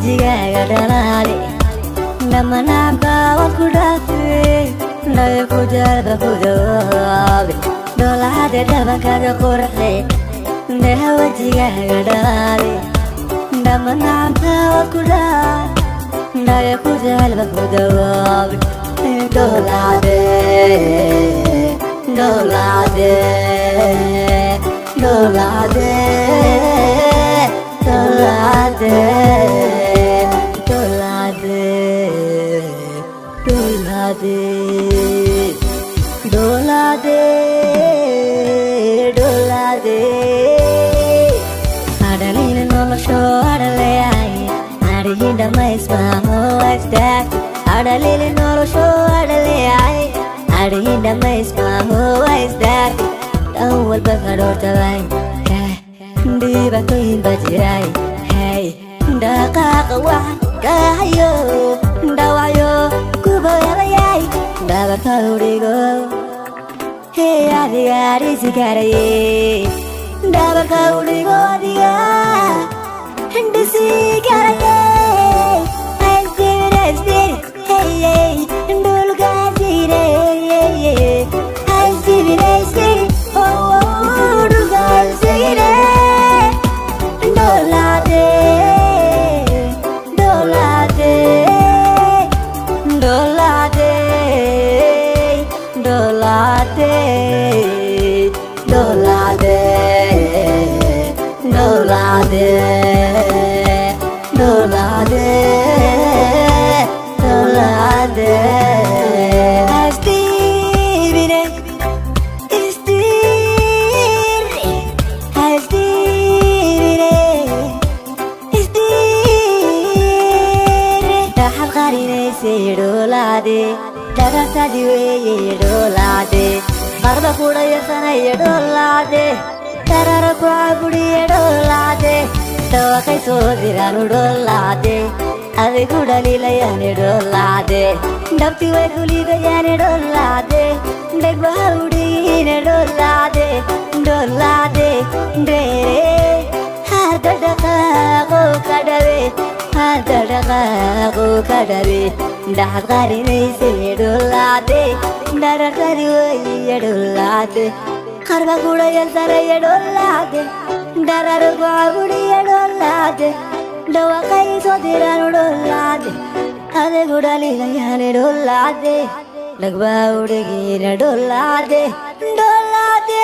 wajigaaga dhalaale dhamanaanka waad ku dhaaftay dhayo ku jarba ku dawaabe dhoolacade dhabankaaga qurxday dhaha wajigaaga dhalaale dhamanaanka waad ku dhaaftay dhayo ku jarba ku dawaabe dhoolacade dhoolacade dhoolacade dhoolacade dhoolacade dhoolacade dhoolacade adhalina nolosho adhaleay adhihi dhamaysmaamo istaag adhalina nolosho adhaleay adhihi dhamaysmaamo istaag dhan walba kadhoortabay dhibaatooyin baa jiray hey dhaqaaqa wax kahayo dhawacyo kubayabayay dhabarka udhigo hey adiga dhisi karaye dhabarka udhigo adiga dhisi karaye Dhoolacade dhoolacade dhoolacade dhoolacade dhoolacade hasdibine isdiri hasdibine isdiri dhaxal qarinaysay dhoolacade dhagantadi weeye dhoolacade marba kudhayasanaya dhoolacade darara ku caburiye dhoolacade dhawaqay soo diranu dhoolacade adigu dhaliilayane dhoolacade dhabti way kulidayane dhoolacade dhegbaha udhigine dhoolacade dhoolacade dheere hadda dhaqaaqo ka dhabe hadda dhaqaaqo ka dhabe dhaxad qarinaysay dhoolacade dharartadi weeye dhoolacade qarba kudhayasanaya dhoolacade darara ku caburiye dhoolacade dhawaqay soo diranu dhoolacade adigu dhaliilayane dhoolacade dhegbaha udhigine dhoolacade dhoolacade